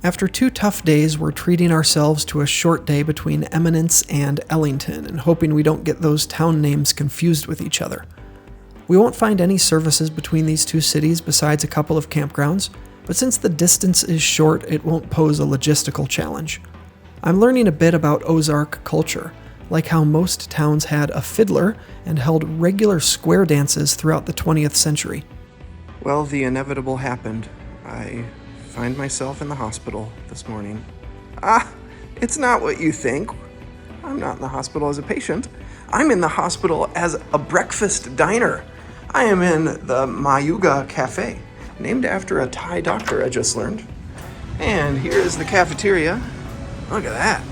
After 2 tough days, we're treating ourselves to a short day between Eminence and Ellington and hoping we don't get those town names confused with each other. We won't find any services between these 2 cities besides a couple of campgrounds, but since the distance is short, it won't pose a logistical challenge. I'm learning a bit about Ozark culture, like how most towns had a fiddler and held regular square dances throughout the 20th century. Well, the inevitable happened. I find myself in the hospital this morning. It's not what you think. I'm not in the hospital as a patient. I'm in the hospital as a breakfast diner. I am in the Mayuga Cafe, named after a Thai doctor I just learned. And here is the cafeteria. Look at that.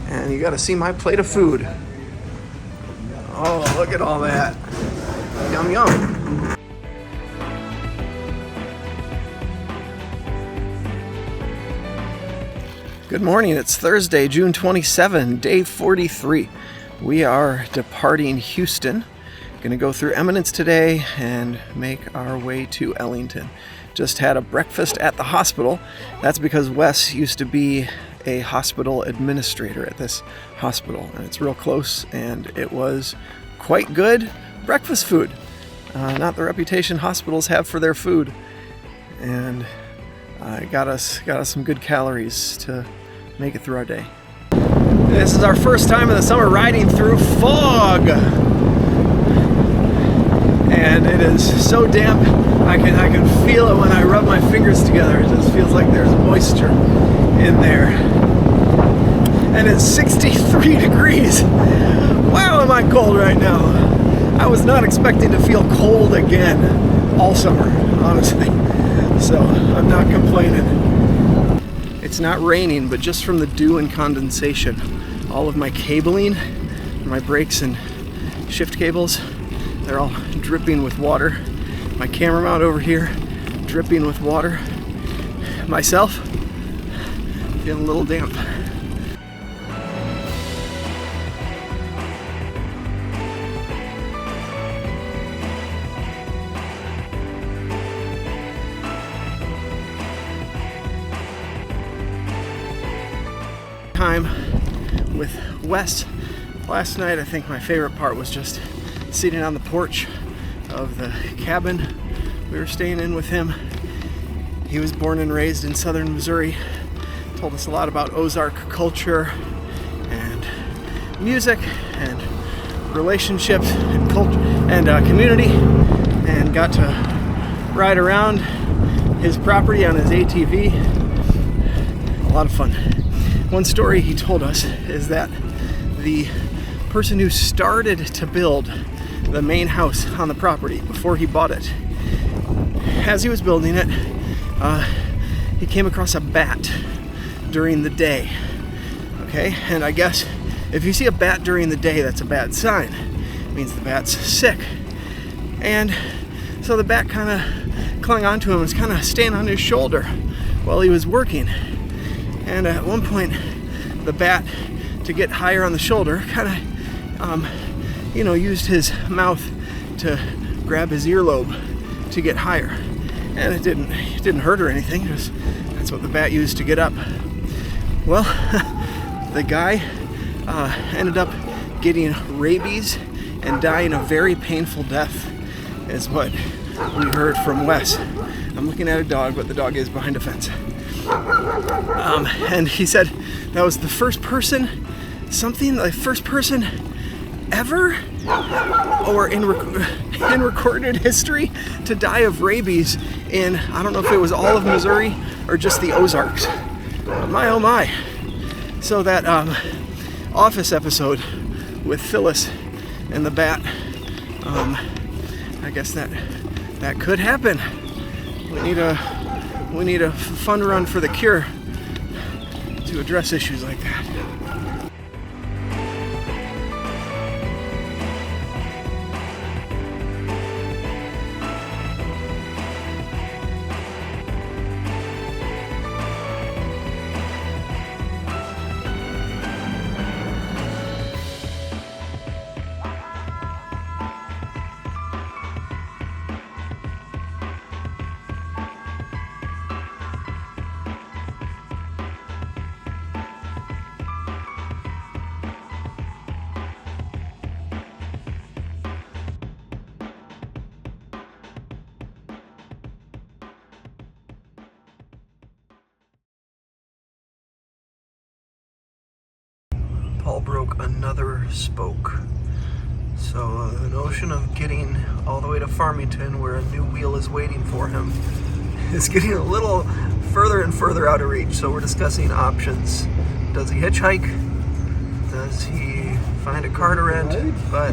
And you gotta see my plate of food. Oh, look at all that. Yum, yum. Good morning, it's Thursday, June 27, day 43. We are departing Houston. Gonna go through Eminence today and make our way to Ellington. Just had a breakfast at the hospital. That's because Wes used to be a hospital administrator at this hospital, and it's real close, and it was quite good breakfast food. Not the reputation hospitals have for their food, and got us some good calories to make it through our day. This is our first time in the summer riding through fog, and it is so damp. I can feel it when I rub my fingers together. It just feels like there's moisture in there. And it's 63 degrees. Wow, am I cold right now. I was not expecting to feel cold again all summer, honestly. So I'm not complaining. It's not raining, but just from the dew and condensation, all of my cabling, my brakes and shift cables, they're all dripping with water. My camera mount over here, dripping with water. Myself, feeling a little damp. Time with Wes. Last night, I think my favorite part was just sitting on the porch of the cabin we were staying in with him. He was born and raised in southern Missouri. Told us a lot about Ozark culture and music and relationships and culture and community, and got to ride around his property on his ATV. A lot of fun. One story he told us is that the person who started to build the main house on the property before he bought it, as he was building it, he came across a bat during the day. Okay, and I guess if you see a bat during the day, that's a bad sign. It means the bat's sick. And so the bat kind of clung onto him and was kind of staying on his shoulder while he was working. And at one point, the bat, to get higher on the shoulder, kind of, used his mouth to grab his earlobe to get higher. And it didn't hurt or anything. That's what the bat used to get up. Well, the guy ended up getting rabies and dying a very painful death, is what we heard from Wes. I'm looking at a dog, but the dog is behind a fence. And he said that was the first person ever, or in recorded history, to die of rabies in, I don't know if it was all of Missouri or just the Ozarks. But my oh my. So that Office episode with Phyllis and the bat, I guess that could happen. We need a fun run for the cure to address issues like that. broke another spoke. So the notion of getting all the way to Farmington where a new wheel is waiting for him is getting a little further and further out of reach. So we're discussing options. Does he hitchhike? Does he find a car to rent? But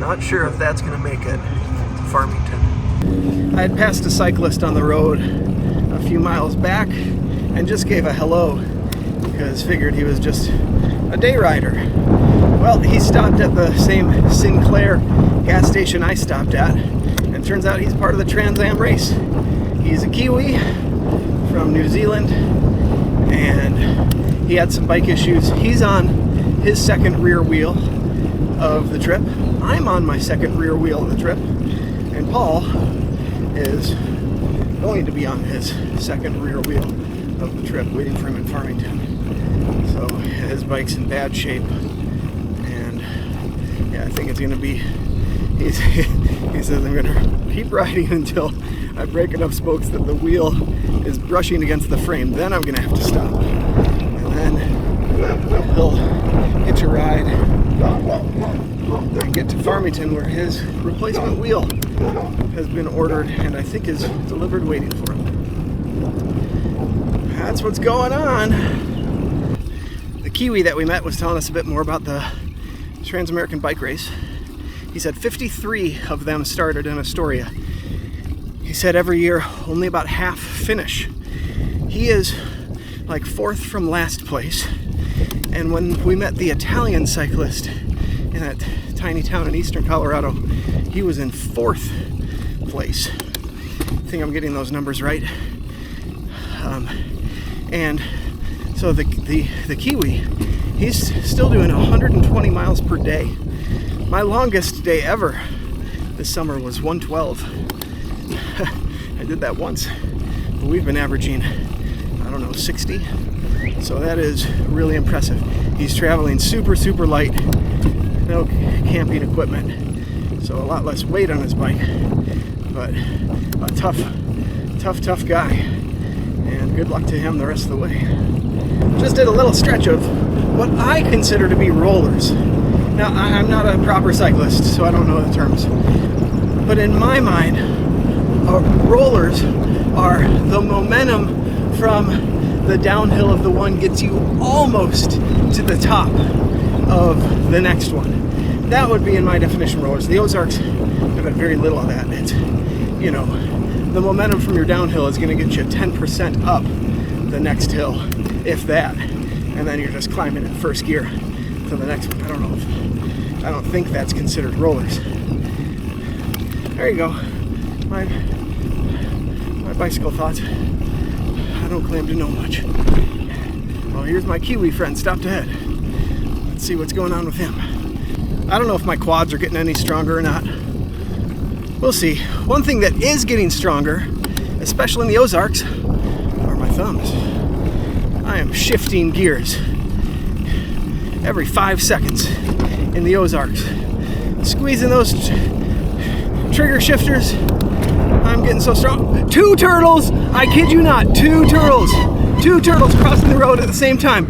not sure if that's going to make it to Farmington. I had passed a cyclist on the road a few miles back and just gave a hello because figured he was just a day rider. Well, he stopped at the same Sinclair gas station I stopped at, and turns out he's part of the Trans Am race. He's a Kiwi from New Zealand, and he had some bike issues. He's on his second rear wheel of the trip. I'm on my second rear wheel of the trip, and Paul is going to be on his second rear wheel of the trip, waiting for him in Farmington. So his bike's in bad shape, and yeah, I think it's gonna be, he says, I'm gonna keep riding until I break enough spokes that the wheel is brushing against the frame. Then I'm gonna have to stop, and then he'll hitch a ride and get to Farmington where his replacement wheel has been ordered and I think is delivered waiting for him. That's what's going on. The Kiwi that we met was telling us a bit more about the Transamerican bike race. He said 53 of them started in Astoria. He said every year only about half finish. He is like fourth from last place. And when we met the Italian cyclist in that tiny town in eastern Colorado, he was in fourth place. I think I'm getting those numbers right. And so the Kiwi, he's still doing 120 miles per day. My longest day ever this summer was 112. I did that once, but we've been averaging, I don't know, 60. So that is really impressive. He's traveling super, super light, no camping equipment, so a lot less weight on his bike, but a tough guy, and good luck to him the rest of the way. Just did a little stretch of what I consider to be rollers. Now, I'm not a proper cyclist, so I don't know the terms, but in my mind, rollers are the momentum from the downhill of the one gets you almost to the top of the next one. That would be in my definition rollers. The Ozarks have had very little of that. It's, you know, the momentum from your downhill is going to get you 10% up the next hill, if that, and then you're just climbing in first gear to the next one. I don't think that's considered rollers. There you go. My bicycle thoughts. I don't claim to know much. Well, here's my Kiwi friend stopped ahead. Let's see what's going on with him. I don't know if my quads are getting any stronger or not. We'll see. One thing that is getting stronger, especially in the Ozarks, are my thumbs. I am shifting gears every 5 seconds in the Ozarks. Squeezing those trigger shifters. I'm getting so strong. 2 turtles! I kid you not, 2 turtles! 2 turtles crossing the road at the same time.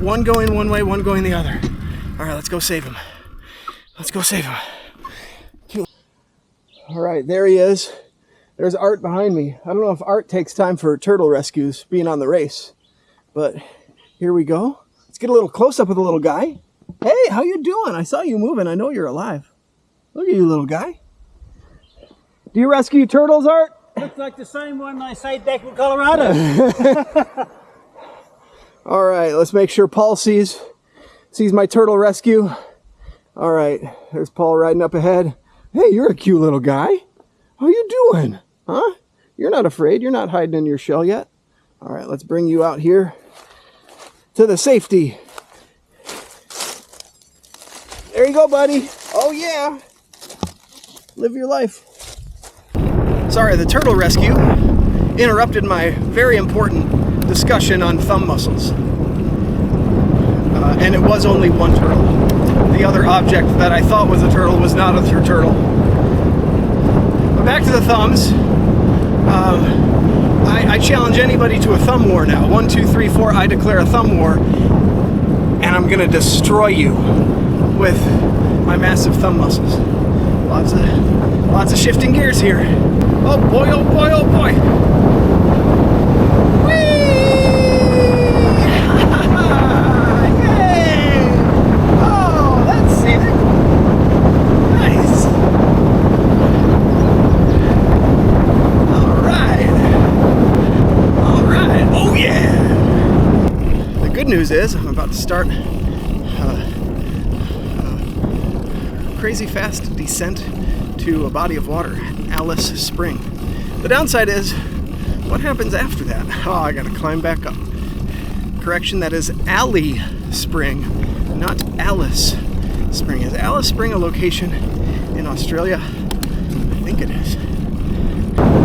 One going one way, one going the other. All right, let's go save him. Let's go save him. All right, there he is. There's Art behind me. I don't know if Art takes time for turtle rescues being on the race, but here we go. Let's get a little close up with the little guy. Hey, how you doing? I saw you moving. I know you're alive. Look at you, little guy. Do you rescue turtles, Art? Looks like the same one I saved back in Colorado. All right, let's make sure Paul sees my turtle rescue. All right, there's Paul riding up ahead. Hey, you're a cute little guy. How you doing? Huh? You're not afraid. You're not hiding in your shell yet. All right, let's bring you out here to the safety. There you go, buddy. Oh, yeah. Live your life. Sorry, the turtle rescue interrupted my very important discussion on thumb muscles. And it was only one turtle. The other object that I thought was a turtle was not a turtle. But back to the thumbs. I challenge anybody to a thumb war now. 1, 2, 3, 4, I declare a thumb war. and I'm gonna destroy you with my massive thumb muscles. Lots of shifting gears here. Oh boy, oh boy, oh boy. Whee! Yay! Oh, that's scenic. Nice. All right. Oh yeah. The good news is I'm about to start crazy fast descent to a body of water, Alice Spring. The downside is, what happens after that? Oh, I gotta climb back up. Correction, that is Alley Spring, not Alice Spring. Is Alice Spring a location in Australia? I think it is.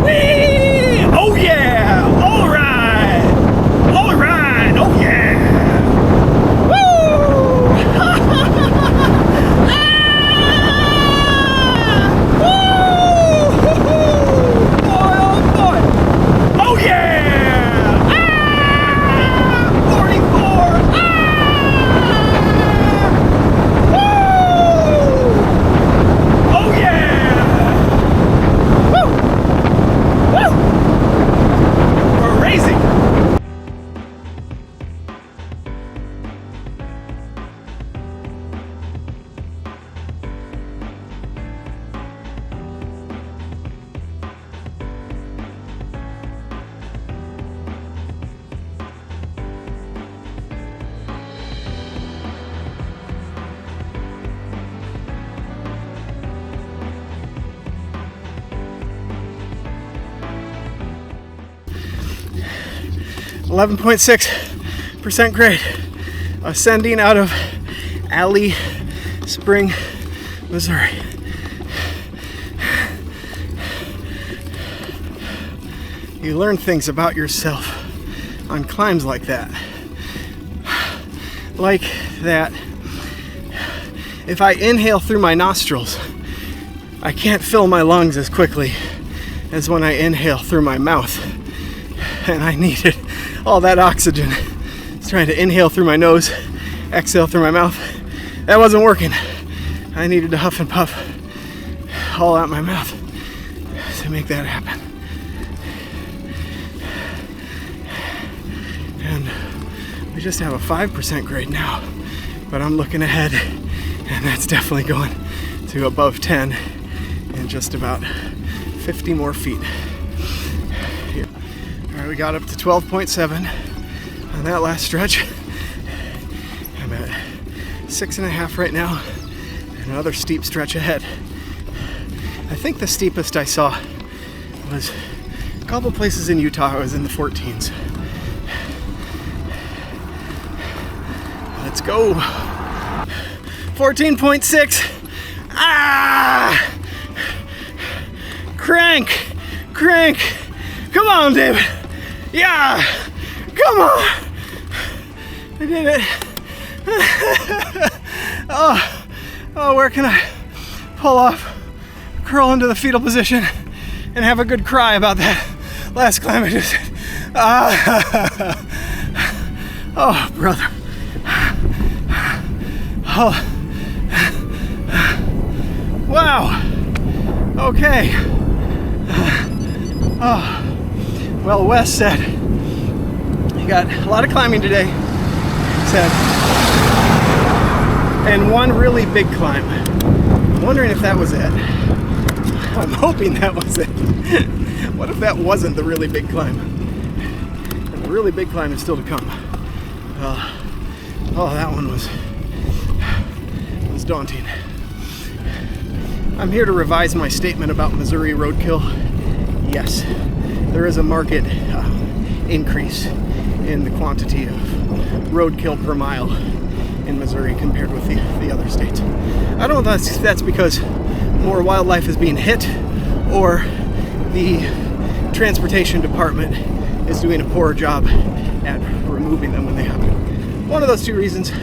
Whee! Oh yeah! All right! All right! Oh yeah! .6% grade, ascending out of Alley Spring, Missouri. You learn things about yourself on climbs like that. Like that, if I inhale through my nostrils, I can't fill my lungs as quickly as when I inhale through my mouth. And I needed all that oxygen. I was trying to inhale through my nose, exhale through my mouth. That wasn't working. I needed to huff and puff all out my mouth to make that happen. And we just have a 5% grade now, but I'm looking ahead, and that's definitely going to above 10 in just about 50 more feet. Here. All right, we got up to 12.7 on that last stretch. I'm at 6.5 right now, and another steep stretch ahead. I think the steepest I saw was a couple places in Utah. I was in the 14s. Let's go. 14.6. Ah! Crank! Come on, David. Yeah! Come on! I did it. Oh, where can I pull off, curl into the fetal position, and have a good cry about that last climb I just did? Oh, brother. Oh. Wow. Okay. Oh. Well, Wes said he got a lot of climbing today. He said, and one really big climb. I'm wondering if that was it. I'm hoping that was it. What if that wasn't the really big climb? And the really big climb is still to come. Oh, that one was daunting. I'm here to revise my statement about Missouri roadkill. Yes, there is a market increase in the quantity of roadkill per mile in Missouri compared with the other states. I don't know if that's because more wildlife is being hit, or the transportation department is doing a poor job at removing them when they happen. One of those two reasons.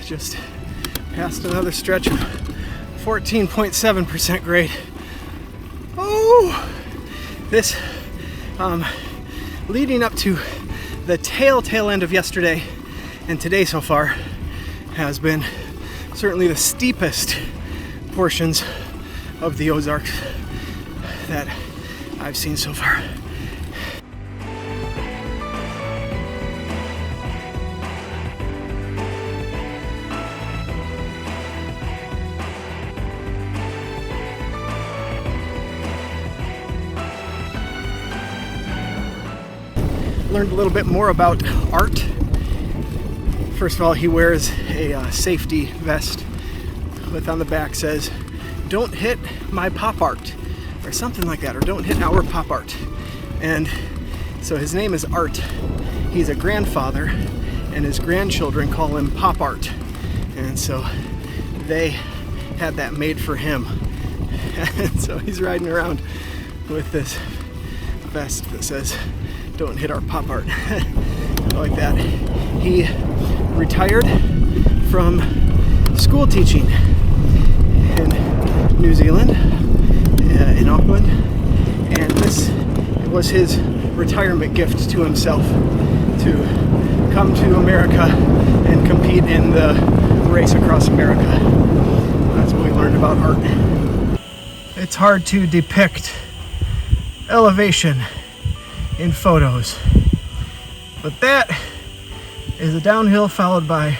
Just passed another stretch of 14.7% grade. Oh, Woo! This, leading up to the tail end of yesterday and today so far has been certainly the steepest portions of the Ozarks that I've seen so far. Learned a little bit more about Art. First of all, he wears a safety vest with on the back says, "Don't hit my pop art," or something like that, or "Don't hit our pop art." And so his name is Art. He's a grandfather, and his grandchildren call him Pop Art. And so they had that made for him. And so he's riding around with this vest that says, "Don't hit our pop art." Like that. He retired from school teaching in New Zealand, in Auckland, and this was his retirement gift to himself, to come to America and compete in the race across America. That's what we learned about Art. It's hard to depict elevation in photos, but that is a downhill followed by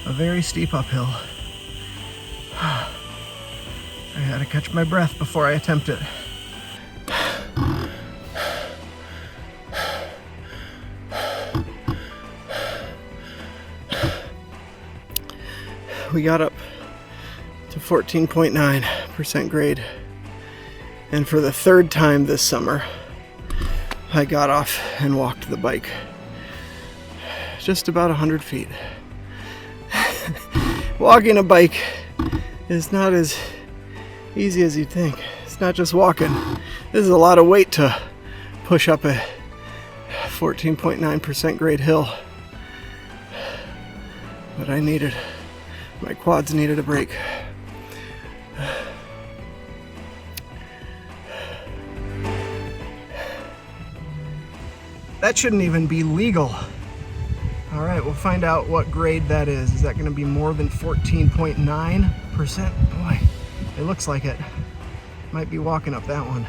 a very steep uphill. I had to catch my breath before I attempt it. We got up to 14.9% grade, and for the third time this summer I got off and walked the bike just about 100 feet. Walking a bike is not as easy as you'd think. It's not just walking. This is a lot of weight to push up a 14.9% grade hill. But my quads needed a break. That shouldn't even be legal. All right, we'll find out what grade that is. Is that going to be more than 14.9%? Boy, it looks like it. Might be walking up that one.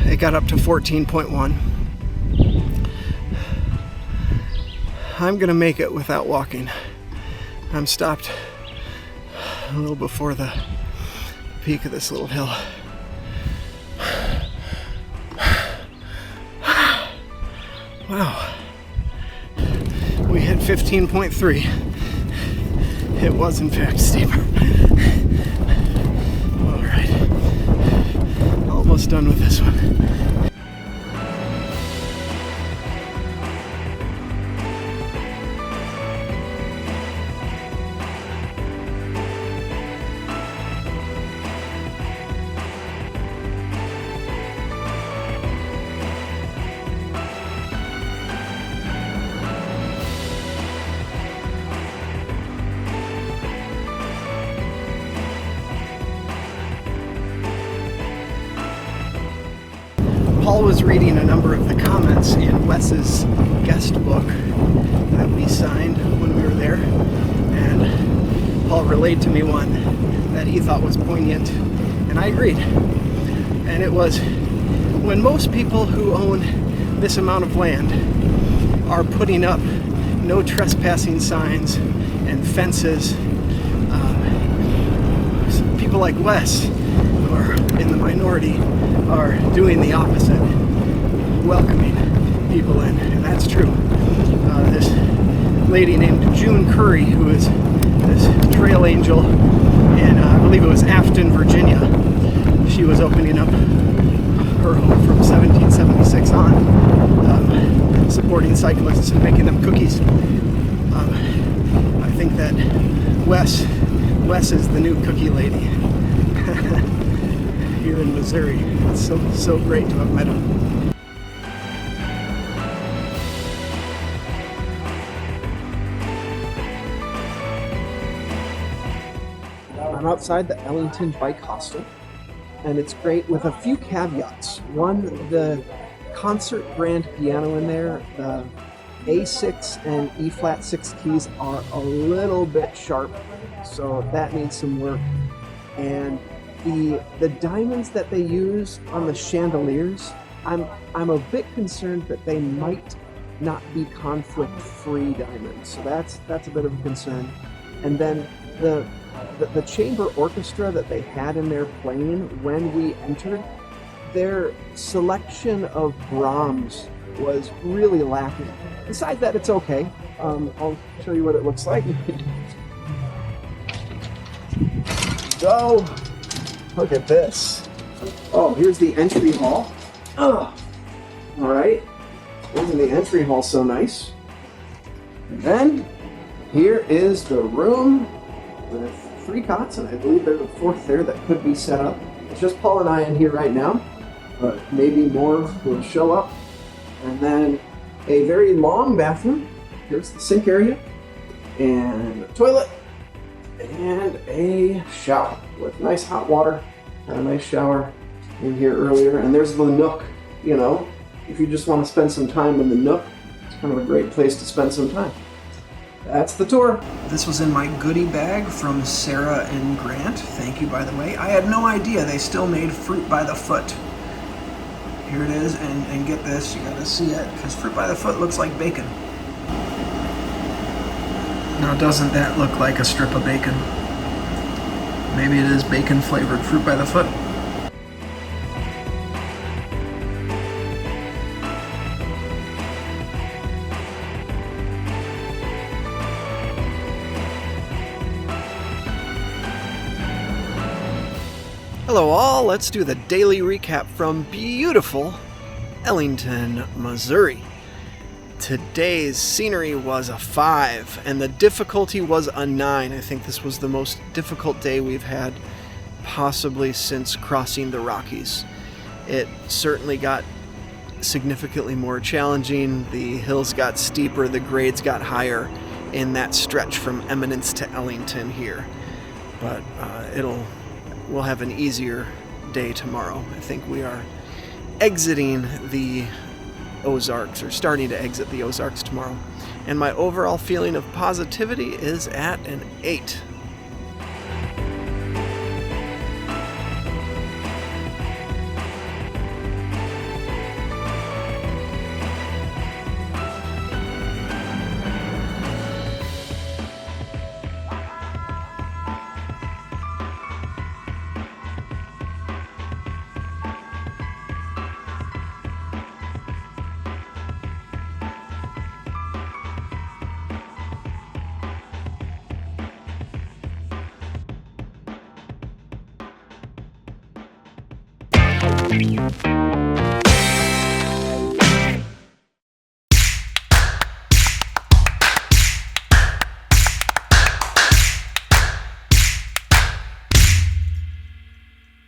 It got up to 14.1. I'm going to make it without walking. I'm stopped a little before the peak of this little hill. Wow. We hit 15.3. It was in fact steeper. All right. Almost done with this one. Paul was reading a number of the comments in Wes's guest book that we signed when we were there, and Paul relayed to me one that he thought was poignant, and I agreed. And it was, when most people who own this amount of land are putting up no trespassing signs and fences, people like Wes, who are in the minority, are doing the opposite, welcoming people in, and that's true. This lady named June Curry, who is this trail angel in, I believe it was Afton, Virginia, she was opening up her home from 1776 on, supporting cyclists and making them cookies. I think that Wes is the new cookie lady. Here in Missouri. It's so great to have met him. I'm outside the Ellington Bike Hostel. and it's great with a few caveats. One, the concert grand piano in there, the A6 and E flat 6 keys are a little bit sharp, so that needs some work. And the diamonds that they use on the chandeliers, I'm a bit concerned that they might not be conflict-free diamonds, so that's a bit of a concern. And then the chamber orchestra that they had in there playing when we entered, their selection of Brahms was really lacking. Besides that, it's okay. I'll show you what it looks like. Go! Look at this. Oh, here's the entry hall. Oh, all right. Isn't the entry hall so nice? And then here is the room with 3 cots, and I believe there's a 4th there that could be set up. It's just Paul and I in here right now, but maybe more will show up. And then a very long bathroom. Here's the sink area, and a toilet, and a shower with nice hot water. Had a nice shower in here earlier, and there's the nook. You know, if you just want to spend some time in the nook, it's kind of a great place to spend some time. That's the tour. This was in my goodie bag from Sarah and Grant. Thank you, by the way. I had no idea they still made fruit by the foot. Here it is, and get this, you gotta see it, because fruit by the foot looks like bacon. Now, doesn't that look like a strip of bacon? Maybe it is bacon flavored fruit by the foot. Hello all, let's do the daily recap from beautiful Ellington, Missouri. Today's scenery was a 5 and the difficulty was a 9. I think this was the most difficult day we've had possibly since crossing the Rockies. It certainly got significantly more challenging. The hills got steeper, the grades got higher in that stretch from Eminence to Ellington here. But we'll have an easier day tomorrow. I think we are exiting the Ozarks, or starting to exit the Ozarks tomorrow. And my overall feeling of positivity is at an 8.